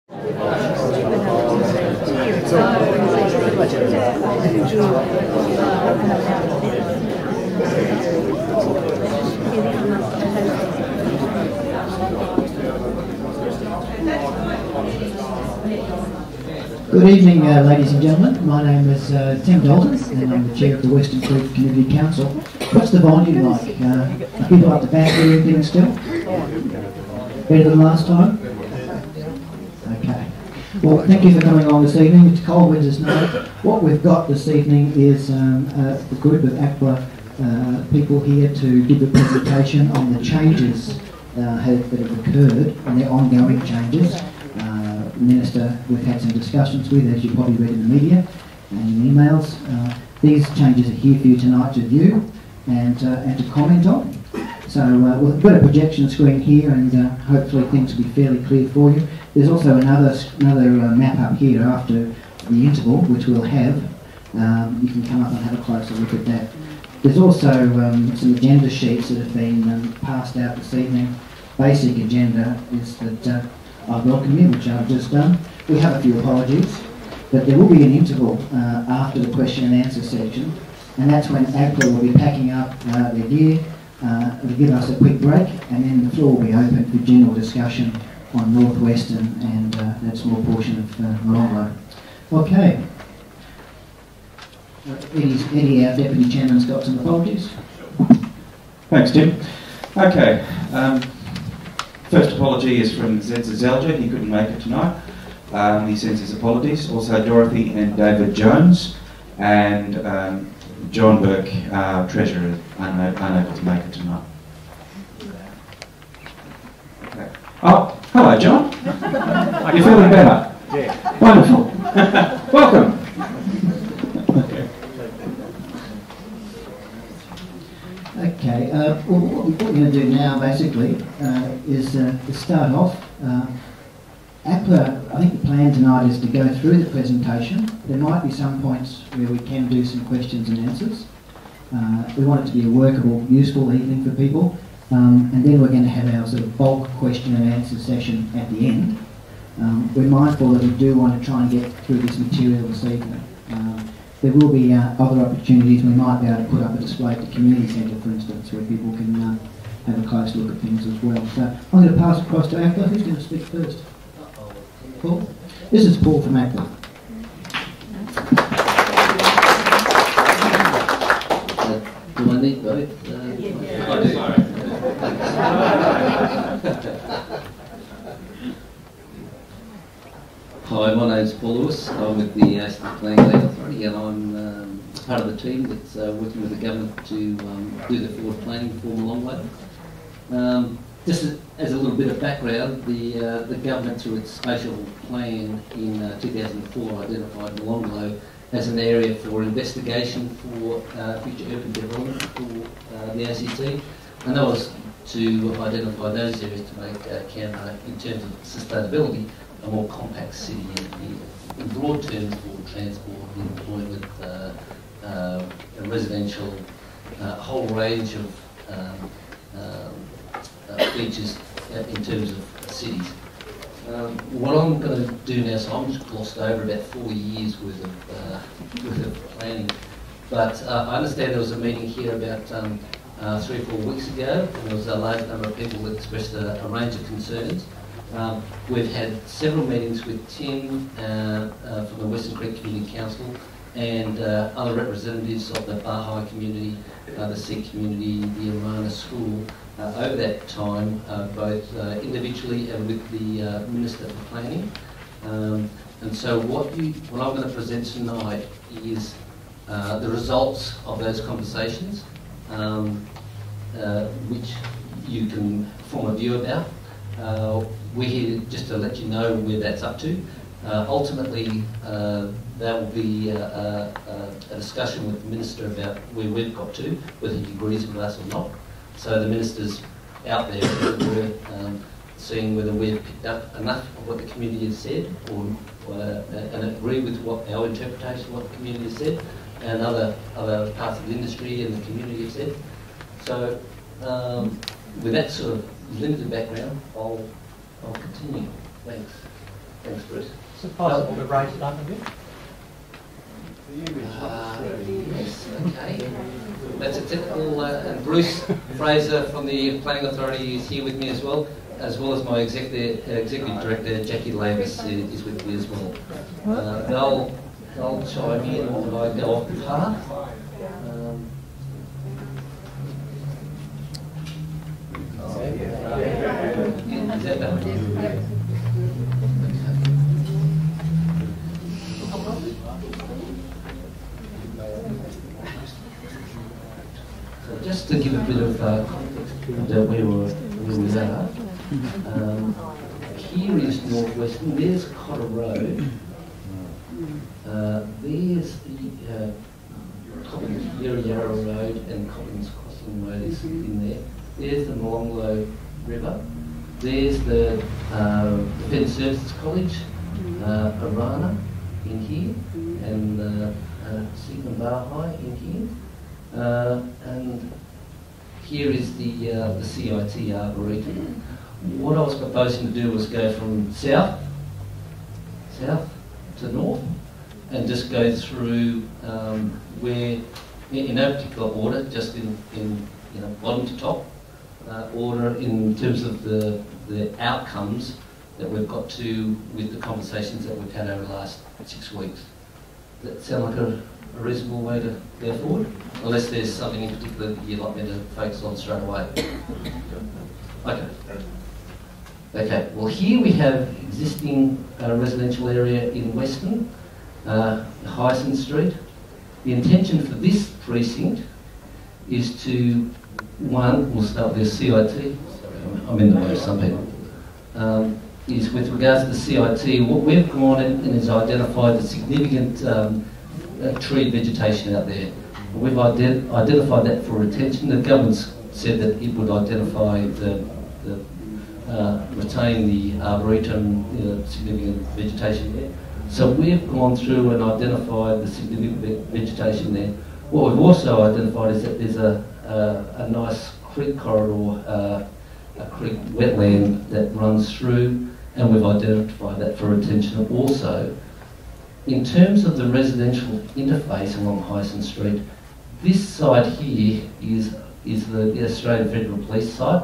Good evening, ladies and gentlemen. My name is Tim Dalton, and I'm the chair of the Weston Creek Community Council. What's the volume like? Are people up the back there everything still? Better than last time? Okay. Well, thank you for coming along this evening. It's a cold winter's night. What we've got this evening is a group of ACLA people here to give a presentation on the changes that have occurred and their ongoing changes. Minister we've had some discussions with, as you probably read in the media and in emails. These changes are here for you tonight to view and to comment on. So we've got a projection screen here, and hopefully things will be fairly clear for you. There's also another map up here after the interval, which we'll have. You can come up and have a closer look at that. There's also some agenda sheets that have been passed out this evening. Basic agenda is that I welcome you, which I've just done. We have a few apologies, but there will be an interval after the question and answer section, and that's when ACLA will be packing up their gear. It'll give us a quick break, and then the floor will be open for general discussion on North Weston and that small portion of Molonglo. Okay. Eddie, our Deputy Chairman's got some apologies. Thanks, Tim. Okay. First apology is from Zenza Zelja. He couldn't make it tonight. He sends his apologies. Also Dorothy and David Jones, and John Burke, our Treasurer, unable to make it tonight. Okay. Oh, hello, John. You're feeling better? Yeah. Wonderful. Welcome. Okay, well, what we're going to do now basically is start off. ACLA, I think the plan tonight is to go through the presentation. There might be some points where we can do some questions and answers. We want it to be a workable, useful evening for people. And then we're going to have our sort of bulk question and answer session at the end. We're mindful that we do want to try and get through this material this evening. There will be other opportunities. We might be able to put up a display at the community centre, for instance, where people can have a close look at things as well. So I'm going to pass across to ACLA. Who's going to speak first? Paul? This is Paul from ACLA. Do I need both? I do. Hi, my name's Paul Lewis. I'm with the Aston Planning Land Authority, and I'm part of the team that's working with the government to do the forward planning for Molonglo. Just as a little bit of background, the government, through its spatial plan in 2004, identified Molonglo as an area for investigation for future urban development for the ACT, and that was to identify those areas to make Canberra, in terms of sustainability, a more compact city in broad terms for transport, employment, residential, a whole range of features in terms of cities. What I'm going to do now, so I'm just glossed over about 4 years worth of planning, but I understand there was a meeting here about 3 or 4 weeks ago, and there was a large number of people that expressed a range of concerns. We've had several meetings with Tim from the Weston Creek Community Council and other representatives of the Baha'i community, the Sikh community, the Irana School, over that time, both individually and with the Minister for Planning. And so what I'm going to present tonight is the results of those conversations, which you can form a view about. We're here just to let you know where that's up to. Ultimately, there will be a discussion with the Minister about where we've got to, whether he agrees with us or not. So the Minister's out there, we're seeing whether we've picked up enough of what the community has said, or and agree with what our interpretation of what the community has said, and other parts of the industry and the community have said. So with that sort of limited background, I'll continue. Thanks. Thanks, Bruce. Is it possible to raise it up a bit? Yes, okay. That's acceptable. And Bruce Fraser from the Planning Authority is here with me as well as my executive director, Jackie Lavis, is with me as well. They'll chime in when I go off the path. Is that better? So just to give a bit of context to where we are, here is North Weston. There's Cotter Road. There's the Coppins Yarra Yarra Road and Coppins Crossing Road is in there. There's the Molonglo River. There's the Defence Services College, Arana in here, and Sigma Bar High in here. And here is the CIT Arboretum. What I was proposing to do was go from south to north, and just go through where, in no particular order, just in bottom to top order in terms of the outcomes that we've got to with the conversations that we've had over the last 6 weeks. Does that sound like a reasonable way to go forward? Unless there's something in particular that you'd like me to focus on straight away. Okay, well here we have existing residential area in Weston, Hyacinth Street. The intention for this precinct is to, we'll start with the CIT, sorry, I'm in the way of some people, is with regards to the CIT, what we've gone in and is identified the significant tree vegetation out there. We've identified that for retention. The government's said that it would identify retain the arboretum, significant vegetation there. So we've gone through and identified the significant vegetation there. What we've also identified is that there's a nice creek corridor, a creek wetland that runs through, and we've identified that for retention also. In terms of the residential interface along Hyacinth Street, this site here is the Australian Federal Police site.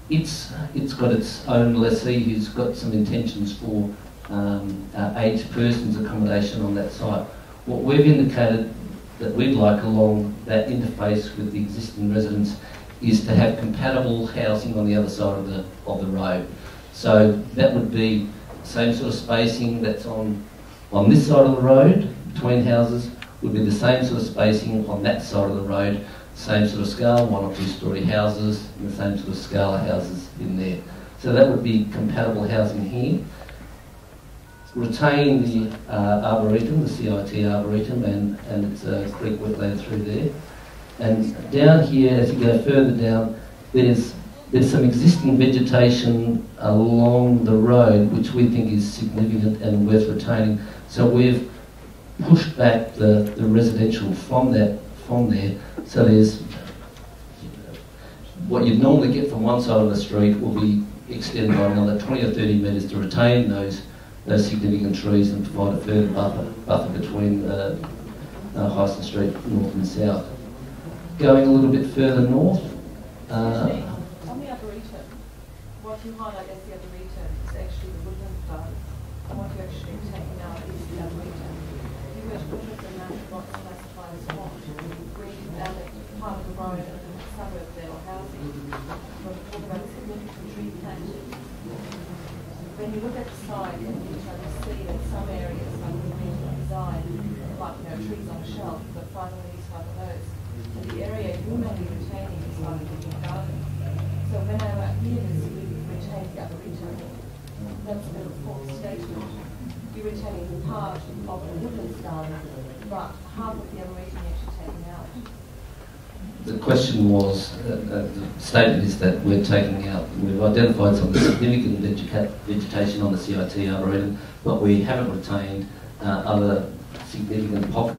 It's got its own lessee who's got some intentions for aged persons accommodation on that site. What we've indicated that we'd like along that interface with the existing residents is to have compatible housing on the other side of the road. So that would be the same sort of spacing that's on this side of the road between houses, would be the same sort of spacing on that side of the road, same sort of scale, 1 or 2 story houses, and the same sort of scale of houses in there. So that would be compatible housing here. Retain the arboretum, the CIT arboretum, and its creek wetland through there. And down here, as you go further down, there's some existing vegetation along the road which we think is significant and worth retaining. So we've pushed back the residential from there. So there's what you'd normally get from one side of the street will be extended by another 20 or 30 metres to retain those significant trees and provide a further buffer between Hyacinth Street north and south. Going a little bit further north. On the Arboretum, what you highlight as the Arboretum is actually the woodland garden, and what you're actually taking out is the Arboretum. You were to look at the map of what's classified as what, where you add part of the road and the suburb there or housing, we're talking about significant tree planting. When you look at the site and you see that some areas are being designed, like trees on a shelf, but finally these type of those. And the area you may be retaining is like a garden. So when I hear this, we retain the Arboretum, that's a bit of a false statement. You're retaining part of the woodlands garden, but half of the Arboretum you're actually taking out. The question was, the statement is that we're taking out, we've identified some significant vegetation on the CIT Arboretum, but we haven't retained other significant pockets